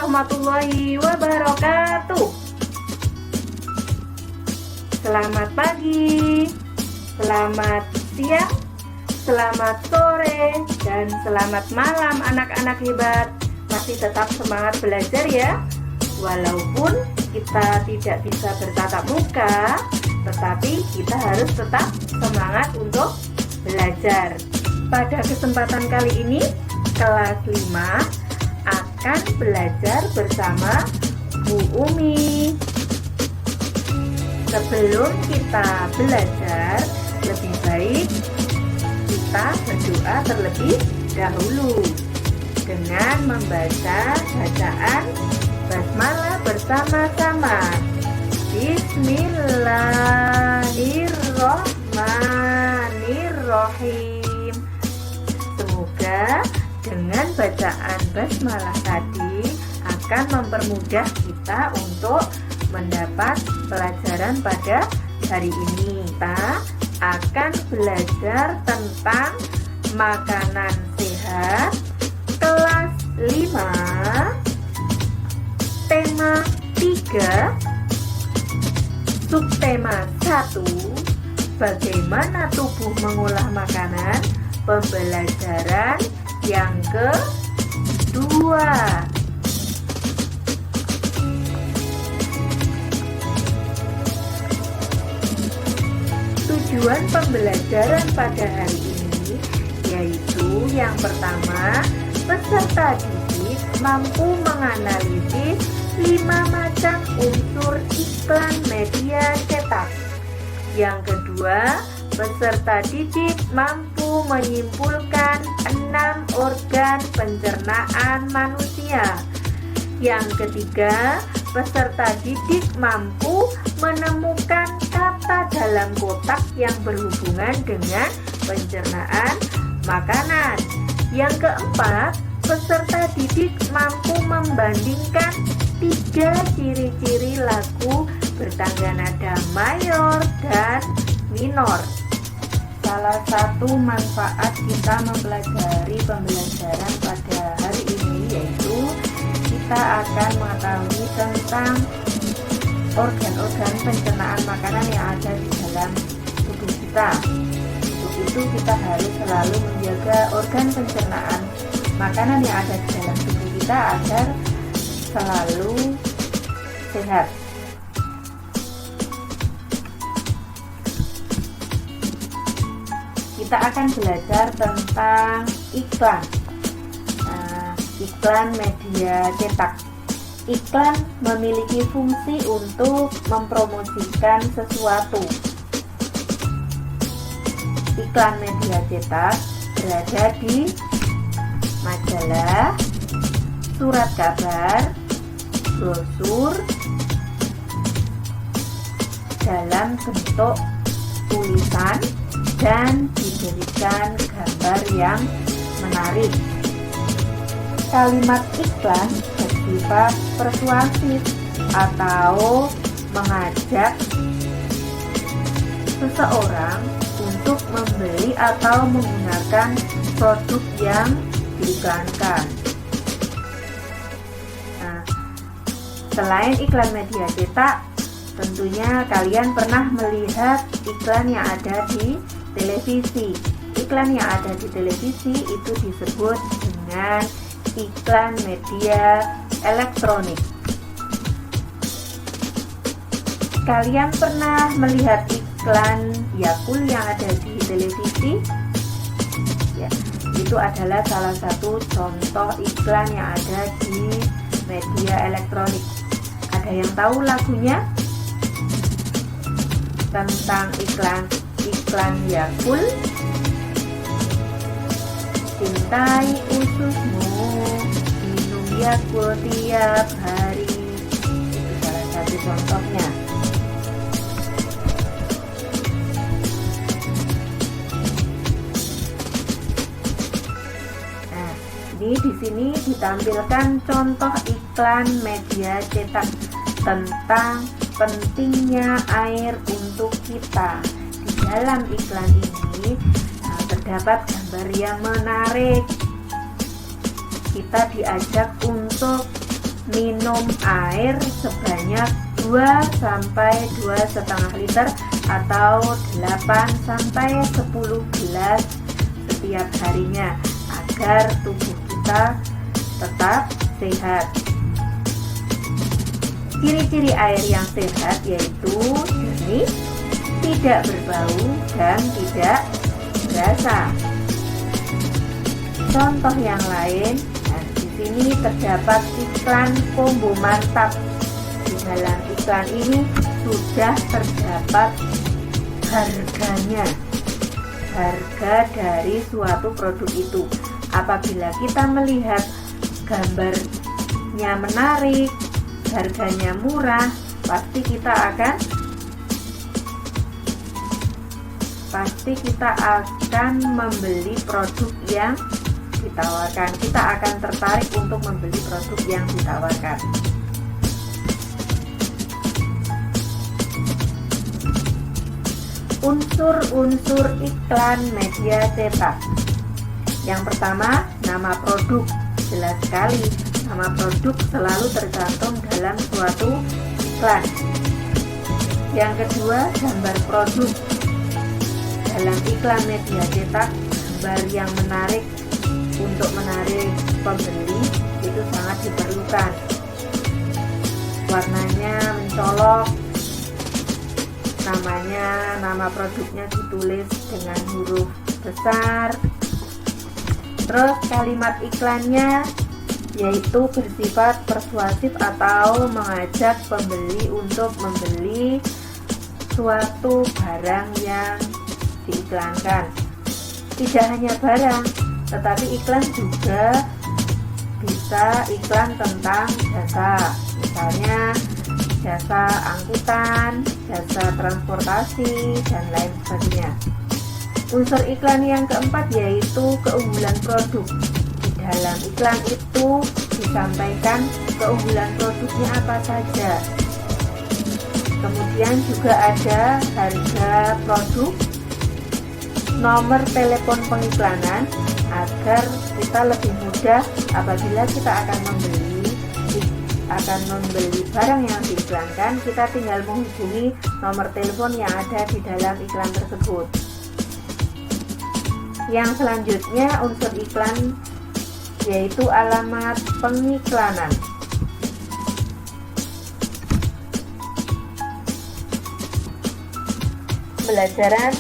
warahmatullahi wabarakatuh. Selamat pagi, selamat siang, selamat sore, dan selamat malam anak-anak hebat. Masih tetap semangat belajar ya. Walaupun kita tidak bisa bertatap muka, tetapi kita harus tetap semangat untuk belajar. Pada kesempatan kali ini, kelas 5 akan belajar bersama Bu Umi. Sebelum kita belajar, lebih baik kita berdoa terlebih dahulu dengan membaca bacaan basmalah bersama-sama. Bismillahirrahmanirrahim. Semoga dengan bacaan basmalah tadi akan mempermudah kita untuk mendapat pelajaran pada hari ini. Kita akan belajar tentang makanan sehat kelas 5, tema 3, subtema 1, bagaimana tubuh mengolah makanan, pembelajaran yang kedua. Tujuan pembelajaran pada hari ini yaitu yang pertama, peserta didik mampu menganalisis 5 macam unsur iklan media cetak. Yang kedua, peserta didik mampu menyimpulkan 6 organ pencernaan manusia. Yang ketiga, peserta didik mampu menemukan kata dalam kotak yang berhubungan dengan pencernaan makanan. Yang keempat, peserta didik mampu membandingkan 3 ciri-ciri lagu bertangga nada mayor dan minor. Salah satu manfaat kita mempelajari pembelajaran pada hari ini yaitu kita akan mengetahui tentang organ-organ pencernaan makanan yang ada di dalam tubuh kita. Untuk itu kita harus selalu menjaga organ pencernaan makanan yang ada di dalam tubuh kita agar selalu sehat. Kita akan belajar tentang iklan. Iklan media cetak. Iklan memiliki fungsi untuk mempromosikan sesuatu. Iklan media cetak berada di majalah, surat kabar, brosur, dalam bentuk tulisan, dan diberikan gambar yang menarik. Kalimat iklan bersifat persuasif atau mengajak seseorang untuk membeli atau menggunakan produk yang diiklankan. Nah, selain iklan media cetak, tentunya kalian pernah melihat iklan yang ada di televisi. Iklan yang ada di televisi itu disebut dengan iklan media elektronik. Kalian pernah melihat iklan Yakult yang ada di televisi? Ya, itu adalah salah satu contoh iklan yang ada di media elektronik. Ada yang tahu lagunya? Tentang iklan Yakult. Cintai ususmu, minum Yakult tiap hari. Itu salah satu contohnya. Nah, di sini ditampilkan contoh iklan media cetak tentang pentingnya air untuk kita. Di dalam iklan ini terdapat gambar yang menarik. Kita diajak untuk minum air sebanyak 2-2,5 liter atau 8-10 gelas setiap harinya agar tubuh kita tetap sehat. Ciri-ciri air yang sehat yaitu jernih, tidak berbau, dan tidak berasa. Contoh yang lain, di sini terdapat iklan combo mantap. Di dalam iklan ini sudah terdapat harganya, harga dari suatu produk itu. Apabila kita melihat gambarnya menarik, harganya murah, pasti kita akan membeli produk yang ditawarkan. Kita akan tertarik untuk membeli produk yang ditawarkan. Unsur-unsur iklan media cetak. Yang pertama, nama produk. Jelas sekali, nama produk selalu tercantum dalam suatu iklan. Yang kedua, gambar produk. Dalam iklan media cetak, gambar yang menarik untuk menarik pembeli itu sangat diperlukan. Warnanya mencolok, nama produknya ditulis dengan huruf besar. Terus kalimat iklannya yaitu bersifat persuasif atau mengajak pembeli untuk membeli suatu barang yang diiklankan. Tidak hanya barang, tetapi iklan juga bisa iklan tentang jasa, misalnya jasa angkutan, jasa transportasi, dan lain sebagainya. Unsur iklan yang keempat yaitu keunggulan produk. Di dalam iklan itu disampaikan keunggulan produknya apa saja. Kemudian juga ada harga produk, nomor telepon pengiklanan agar kita lebih mudah apabila kita akan membeli barang yang diiklankan, kita tinggal menghubungi nomor telepon yang ada di dalam iklan tersebut. Yang selanjutnya unsur iklan yaitu alamat pengiklanan. Pembelajaran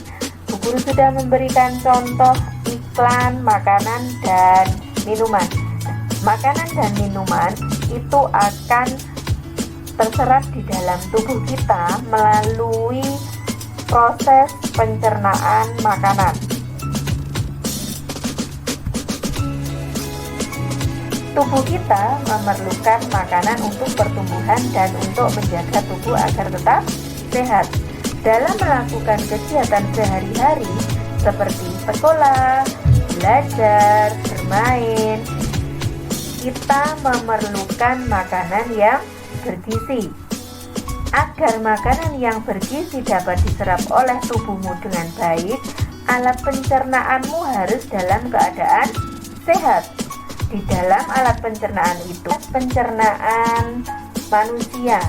Bu Guru sudah memberikan contoh iklan makanan dan minuman. Makanan dan minuman itu akan terserap di dalam tubuh kita melalui proses pencernaan makanan. Tubuh kita memerlukan makanan untuk pertumbuhan dan untuk menjaga tubuh agar tetap sehat. Dalam melakukan kegiatan sehari-hari seperti sekolah, belajar, bermain, kita memerlukan makanan yang bergizi. Agar makanan yang bergizi dapat diserap oleh tubuhmu dengan baik, alat pencernaanmu harus dalam keadaan sehat. Di dalam alat pencernaan itu, pencernaan manusia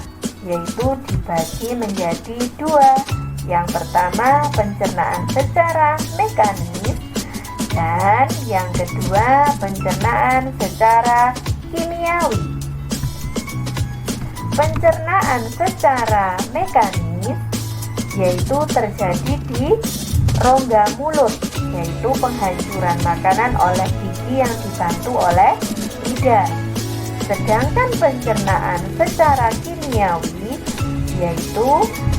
yaitu dibagi menjadi dua. Yang pertama, pencernaan secara mekanis, dan yang kedua, pencernaan secara kimiawi. Pencernaan secara mekanis yaitu terjadi di rongga mulut, yaitu penghancuran makanan oleh gigi yang dibantu oleh lidah. Sedangkan pencernaan secara kimiawi yaitu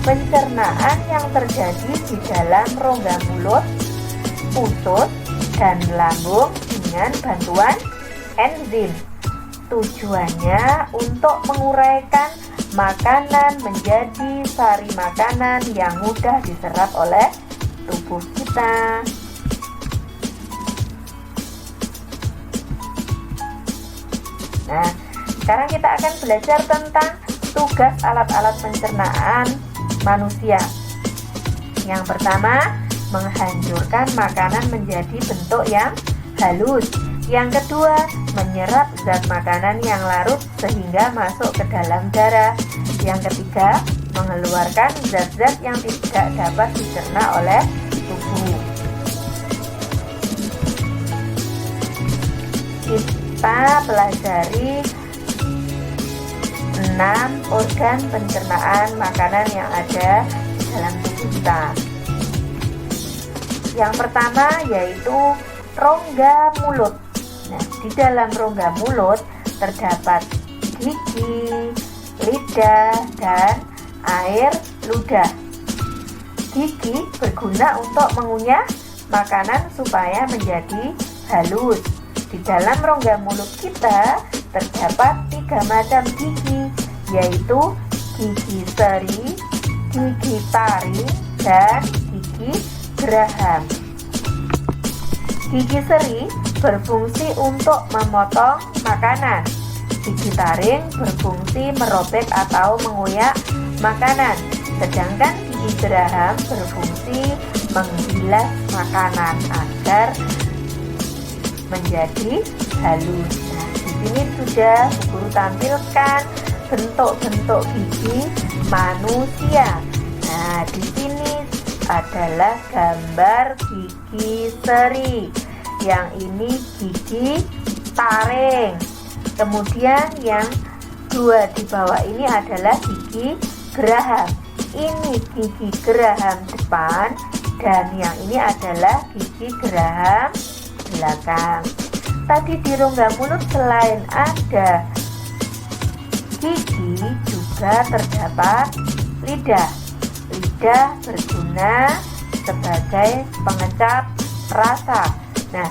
pencernaan yang terjadi di dalam rongga mulut, usus, dan lambung dengan bantuan enzim. Tujuannya untuk menguraikan makanan menjadi sari makanan yang mudah diserap oleh tubuh kita. Nah, sekarang kita akan belajar tentang tugas alat-alat pencernaan manusia. Yang pertama, menghancurkan makanan menjadi bentuk yang halus. Yang kedua, menyerap zat makanan yang larut sehingga masuk ke dalam darah. Yang ketiga, mengeluarkan zat-zat yang tidak dapat dicerna oleh tubuh. Kita pelajari 6 organ pencernaan makanan yang ada di dalam tubuh kita. Yang pertama yaitu rongga mulut. Nah, di dalam rongga mulut terdapat gigi, lidah, dan air ludah. Gigi berguna untuk mengunyah makanan supaya menjadi halus. Di dalam rongga mulut kita terdapat 3 macam gigi, yaitu gigi seri, gigi taring, dan gigi geraham. Gigi seri berfungsi untuk memotong makanan. Gigi taring berfungsi merobek atau menguyak makanan. Sedangkan gigi geraham berfungsi menggilas makanan agar menjadi halus. Nah, di sini sudah guru tampilkan bentuk-bentuk gigi manusia. Nah, di sini adalah gambar gigi seri. Yang ini gigi taring. Kemudian yang 2 di bawah ini adalah gigi geraham. Ini gigi geraham depan dan yang ini adalah gigi geraham belakang. Tadi di rongga mulut selain ada gigi juga terdapat lidah. Lidah berguna sebagai pengecap rasa. Nah,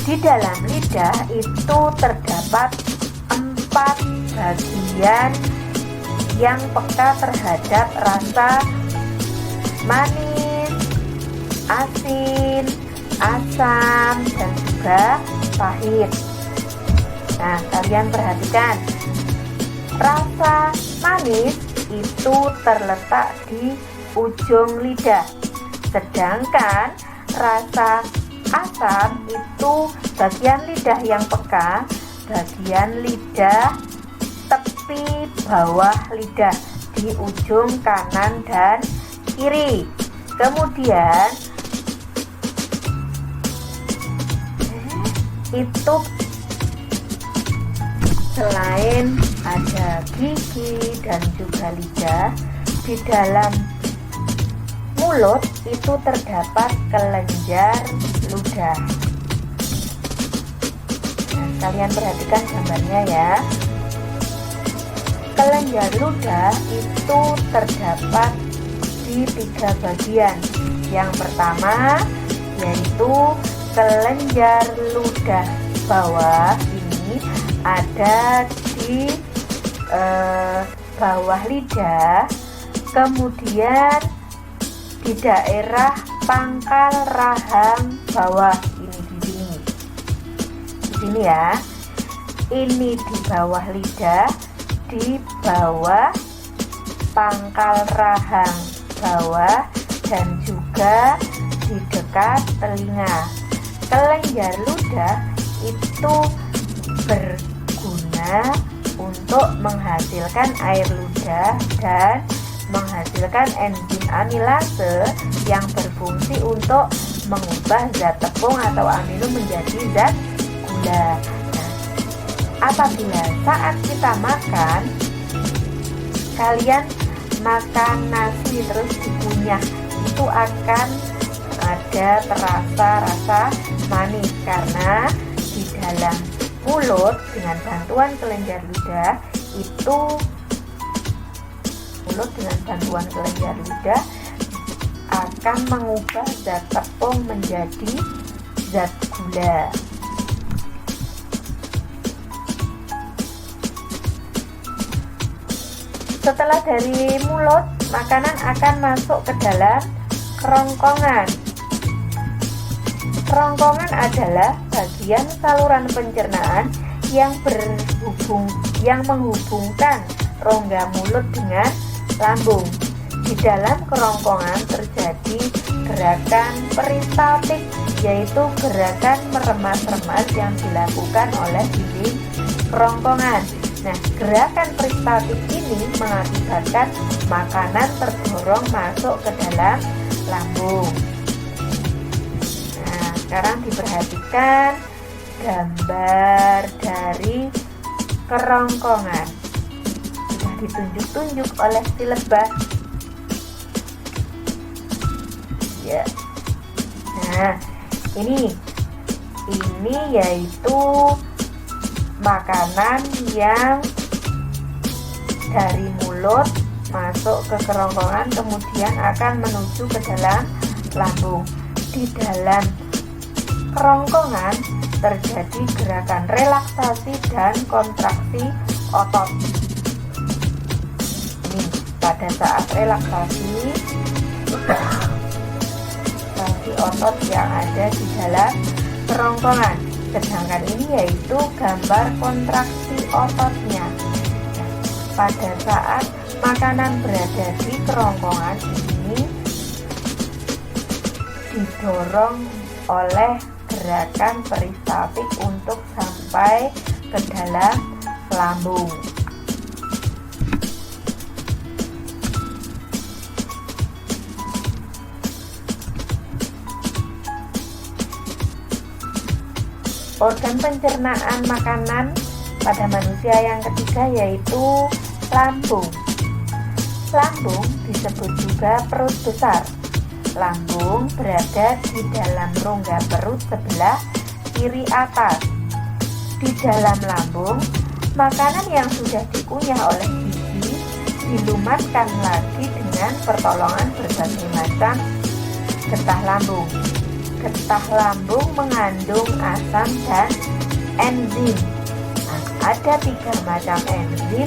di dalam lidah itu terdapat 4 bagian yang peka terhadap rasa manis, asin, asam, dan juga pahit. Nah, kalian perhatikan, rasa manis itu terletak di ujung lidah, sedangkan rasa asam itu bagian lidah yang peka, bagian lidah tepi bawah lidah di ujung kanan dan kiri. Kemudian itu selain ada gigi dan juga lidah, di dalam mulut itu terdapat kelenjar ludah. Nah, kalian perhatikan gambarnya ya. Kelenjar ludah itu terdapat di 3 bagian. Yang pertama yaitu kelenjar ludah bawah, ini ada di bawah lidah, kemudian di daerah pangkal rahang bawah, ini di sini ya. Ini di bawah lidah, di bawah pangkal rahang bawah, dan juga di dekat telinga. Kelenjar ludah itu berguna untuk menghasilkan air ludah dan menghasilkan enzim amilase yang berfungsi untuk mengubah zat tepung atau amino menjadi zat gula. Nah, apabila saat kita makan, kalian makan nasi terus dikunyah, itu akan ada terasa rasa manis karena di dalam mulut dengan bantuan kelenjar ludah itu akan mengubah zat tepung menjadi zat gula. Setelah dari mulut, makanan akan masuk ke dalam kerongkongan. Kerongkongan adalah bagian saluran pencernaan yang menghubungkan rongga mulut dengan lambung. Di dalam kerongkongan terjadi gerakan peristaltik, yaitu gerakan meremas-remas yang dilakukan oleh dinding kerongkongan. Nah, gerakan peristaltik ini mengakibatkan makanan terdorong masuk ke dalam lambung. Nah, sekarang diperhatikan gambar dari kerongkongan. Sudah ditunjuk-tunjuk oleh si lebah. Ya. Nah, ini yaitu makanan yang dari mulut masuk ke kerongkongan kemudian akan menuju ke dalam lambung. Di dalam kerongkongan terjadi gerakan relaksasi dan kontraksi otot. Ini pada saat relaksasi otot yang ada di dalam kerongkongan. Sedangkan ini yaitu gambar kontraksi ototnya. Pada saat makanan berada di kerongkongan ini didorong oleh gerakan peristaltik untuk sampai ke dalam lambung. Organ pencernaan makanan pada manusia yang ketiga yaitu lambung. Lambung disebut juga perut besar. Lambung berada di dalam rongga perut sebelah kiri atas. Di dalam lambung, makanan yang sudah dikunyah oleh gigi dilumatkan lagi dengan pertolongan berbagai macam getah lambung. Getah lambung mengandung asam dan enzim. Nah, ada 3 macam enzim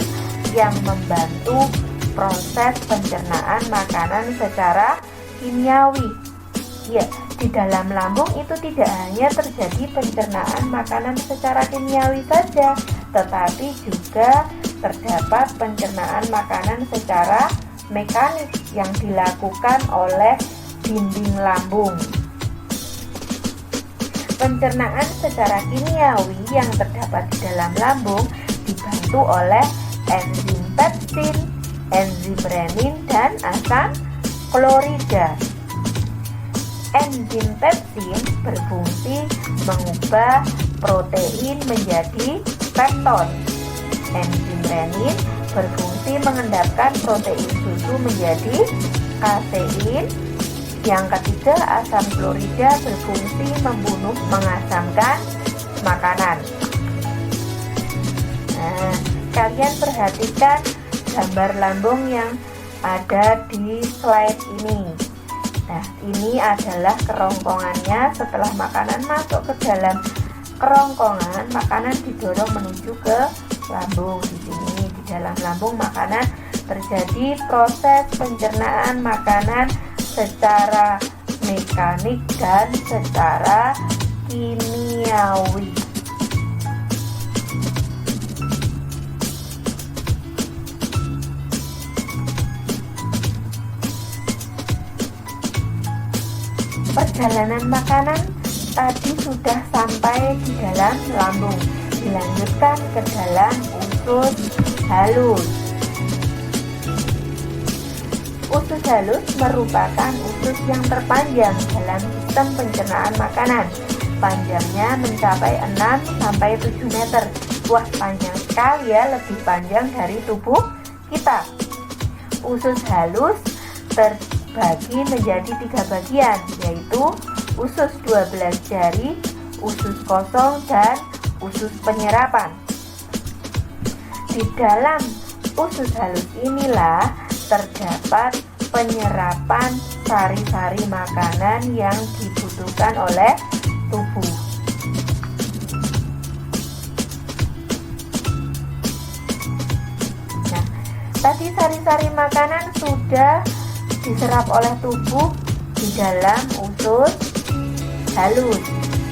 yang membantu proses pencernaan makanan secara kimiawi. Ya, di dalam lambung itu tidak hanya terjadi pencernaan makanan secara kimiawi saja, tetapi juga terdapat pencernaan makanan secara mekanik yang dilakukan oleh dinding lambung. Pencernaan secara kimiawi yang terdapat di dalam lambung dibantu oleh enzim pepsin, enzim renin, dan asam klorida. Enzim pepsin berfungsi mengubah protein menjadi pepton. Enzim renin berfungsi mengendapkan protein susu menjadi kasein. Yang ketiga, asam klorida berfungsi mengasamkan makanan. Nah, kalian perhatikan gambar lambung yang ada di slide ini. Nah, ini adalah kerongkongannya. Setelah makanan masuk ke dalam kerongkongan, makanan didorong menuju ke lambung. Di sini di dalam lambung makanan terjadi proses pencernaan makanan secara mekanik dan secara kimiawi. Perjalanan makanan tadi sudah sampai di dalam lambung, dilanjutkan ke dalam usus halus. Usus halus merupakan usus yang terpanjang dalam sistem pencernaan makanan. Panjangnya mencapai 6-7 meter. Wah, panjang sekali ya, lebih panjang dari tubuh kita. Usus halus terbagi menjadi 3 bagian, yaitu usus 12 jari, usus kosong, dan usus penyerapan. Di dalam usus halus inilah terdapat penyerapan sari-sari makanan yang dibutuhkan oleh tubuh. Nah, tadi sari-sari makanan sudah diserap oleh tubuh di dalam usus halus.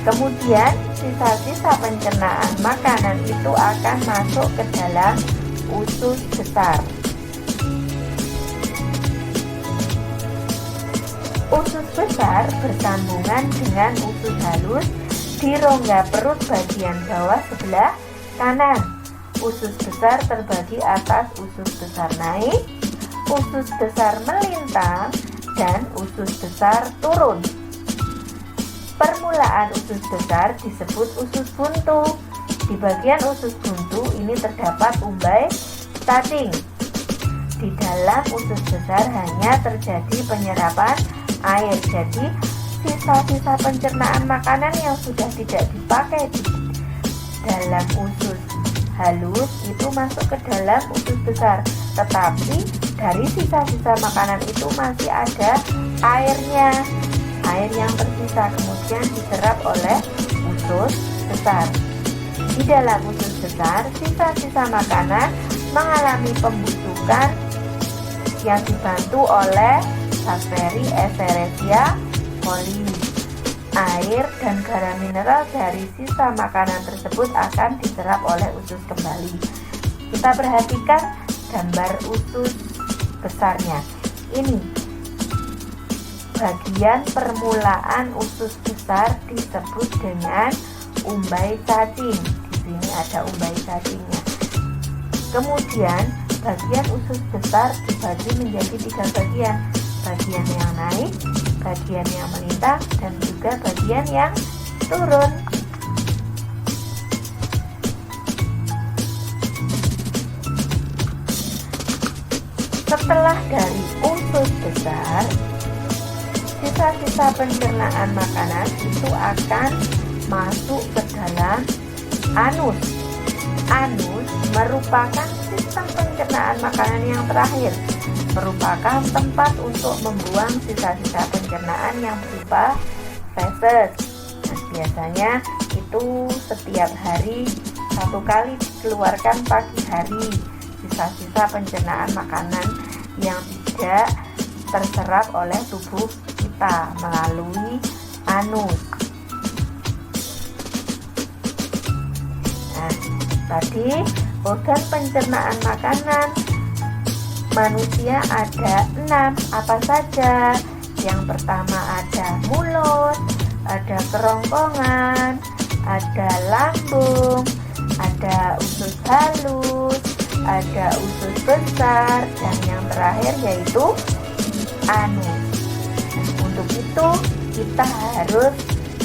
Kemudian sisa-sisa pencernaan makanan itu akan masuk ke dalam usus besar. Usus besar bersambungan dengan usus halus di rongga perut bagian bawah sebelah kanan. Usus besar terbagi atas usus besar naik, usus besar melintang, dan usus besar turun. Permulaan usus besar disebut usus buntu. Di bagian usus buntu ini terdapat umbai cacing. Di dalam usus besar hanya terjadi penyerapan air, jadi sisa-sisa pencernaan makanan yang sudah tidak dipakai di dalam usus halus itu masuk ke dalam usus besar, tetapi dari sisa-sisa makanan itu masih ada airnya. Air yang tersisa kemudian diserap oleh usus besar. Di dalam usus besar, sisa-sisa makanan mengalami pembusukan yang dibantu oleh bakteri Escherichia coli. Air dan garam mineral dari sisa makanan tersebut akan diserap oleh usus kembali. Kita perhatikan gambar usus besarnya. Ini bagian permulaan usus besar disebut dengan umbai cacing. Di sini ada umbai cacingnya. Kemudian bagian usus besar dibagi menjadi 3 bagian. Bagian yang naik, bagian yang melintang, dan juga bagian yang turun. Setelah dari usus besar, sisa-sisa pencernaan makanan itu akan masuk ke dalam anus. Anus merupakan sistem pencernaan makanan yang terakhir, merupakan tempat untuk membuang sisa-sisa pencernaan yang berupa feses. Nah, biasanya itu setiap hari 1 kali dikeluarkan pagi hari, sisa-sisa pencernaan makanan yang tidak terserap oleh tubuh kita melalui anus. Nah, tadi organ pencernaan makanan manusia ada 6. Apa saja? Yang pertama ada mulut, ada kerongkongan, ada lambung, ada usus halus, ada usus besar, dan yang terakhir yaitu anus. Untuk itu kita harus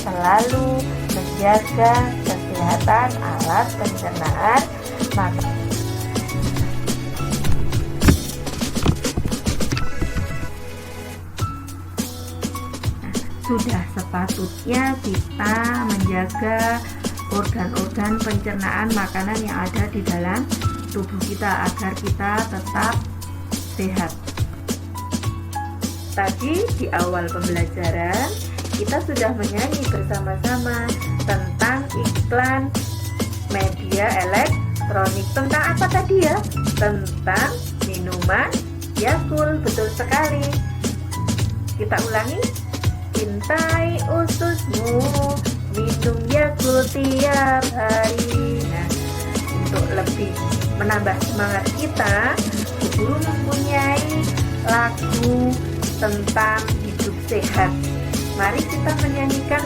selalu menjaga kesehatan alat pencernaan makanan. Sudah sepatutnya kita menjaga organ-organ pencernaan makanan yang ada di dalam tubuh kita agar kita tetap sehat. Tadi di awal pembelajaran kita sudah menyanyi bersama-sama tentang iklan media elektronik. Tentang apa tadi ya? Tentang minuman Yakult. Betul sekali. Kita ulangi. Cintai ususmu, minum Yakult tiap hari. Nah, untuk lebih menambah semangat kita, guru mempunyai lagu tentang hidup sehat. Mari kita menyanyikan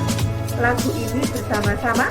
lagu ini bersama-sama.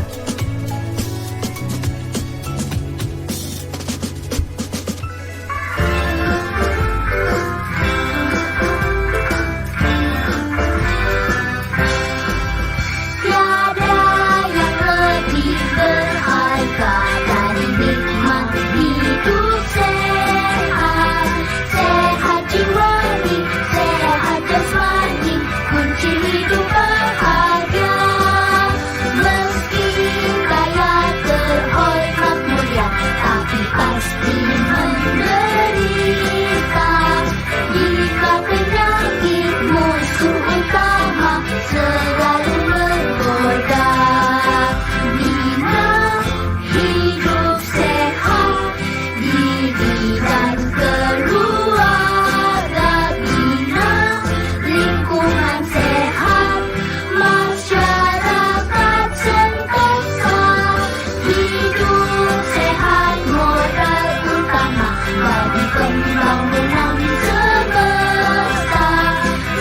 Pembangunan semesta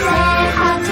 sehat.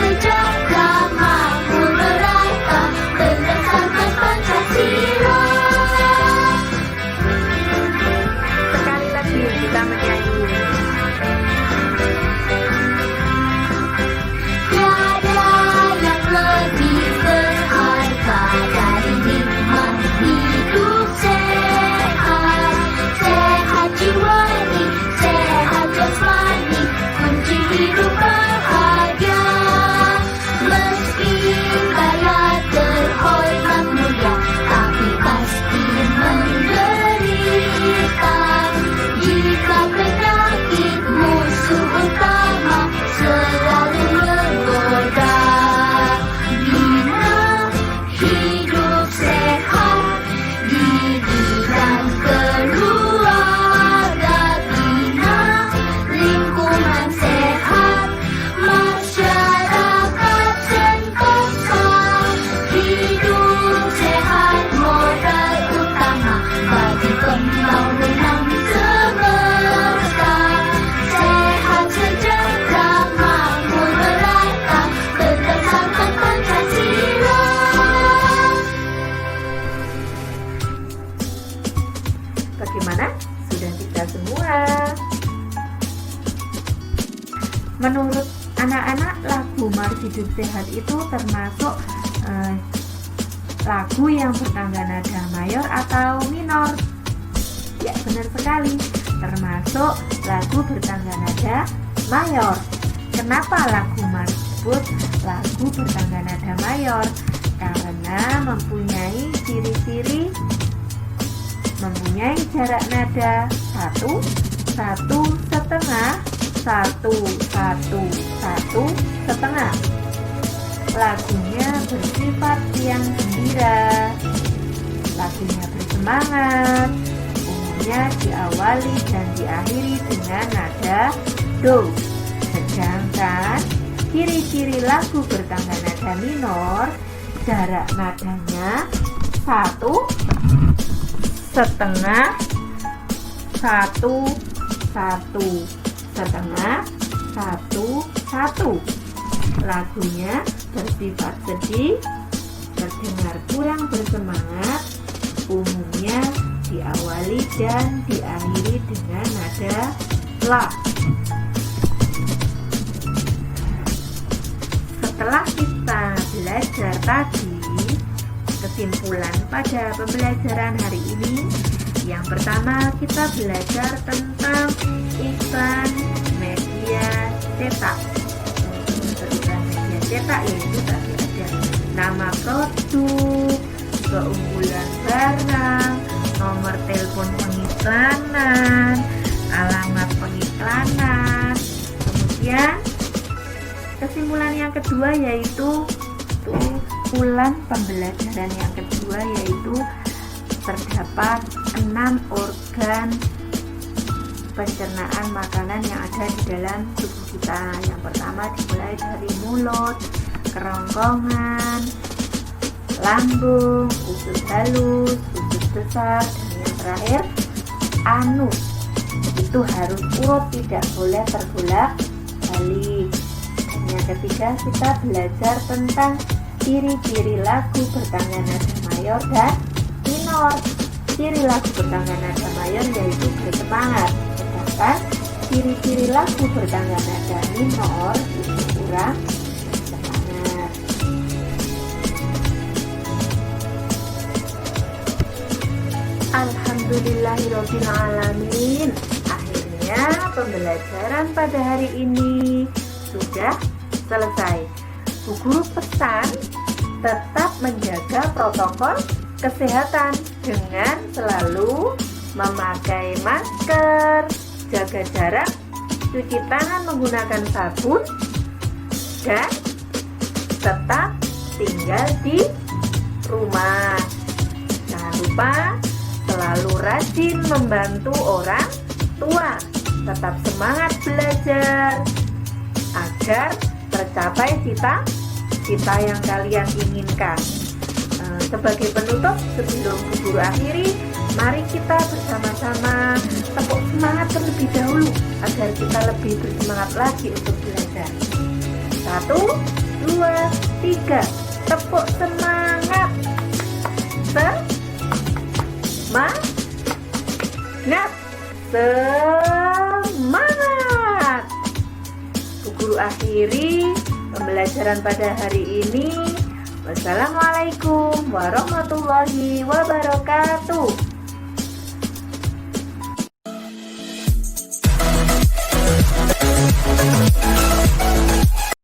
semua. Menurut anak-anak, lagu Mari Hidup Sehat itu termasuk lagu yang bertangga nada mayor atau minor. Ya, benar sekali, termasuk lagu bertangga nada mayor. Kenapa lagu Mari disebut lagu bertangga nada mayor? Karena mempunyai ciri-ciri, mempunyai jarak nada 1, 1 setengah, 1, 1, 1 setengah. Lagunya bersifat yang gembira, lagunya bersemangat, umumnya diawali dan diakhiri dengan nada do. Sedangkan ciri-ciri lagu bertangga nada minor, jarak nadanya 1 setengah, 1, 1 setengah, 1, 1. Lagunya bersifat sedih, terdengar kurang bersemangat, umumnya diawali dan diakhiri dengan nada la. Setelah kita belajar tadi, kesimpulan pada pembelajaran hari ini, yang pertama kita belajar tentang iklan media cetak. Iklan media cetak yaitu tadi ada nama produk, keunggulan barang, nomor telepon pengiklanan, alamat pengiklanan. Kemudian kesimpulan yang kedua yaitu kesimpulan pembelajaran yang kedua yaitu terdapat 6 organ pencernaan makanan yang ada di dalam tubuh kita. Yang pertama dimulai dari mulut, kerongkongan, lambung, usus halus, usus besar, dan yang terakhir anus. Itu harus urut, tidak boleh terbolak-balik. Dan yang ketiga kita belajar tentang ciri-ciri lagu bertangga nada mayor dan minor. Ciri lagu bertangga nada mayor yaitu bersemangat, sedangkan ciri-ciri lagu bertangga nada minor itu kurang bersemangat. Alhamdulillahirabbil alamin. Akhirnya pembelajaran pada hari ini sudah selesai. Bu Guru pesan tetap menjaga protokol kesehatan dengan selalu memakai masker, jaga jarak, cuci tangan menggunakan sabun, dan tetap tinggal di rumah. Jangan lupa selalu rajin membantu orang tua. Tetap semangat belajar agar tercapai cita-cita yang kalian inginkan. Sebagai penutup, sebelum Bu Guru akhiri, mari kita bersama-sama tepuk semangat terlebih dahulu agar kita lebih bersemangat lagi untuk belajar. 1, 2, 3, tepuk semangat. Semangat. Bu Guru akhiri pembelajaran pada hari ini. Wassalamualaikum warahmatullahi wabarakatuh.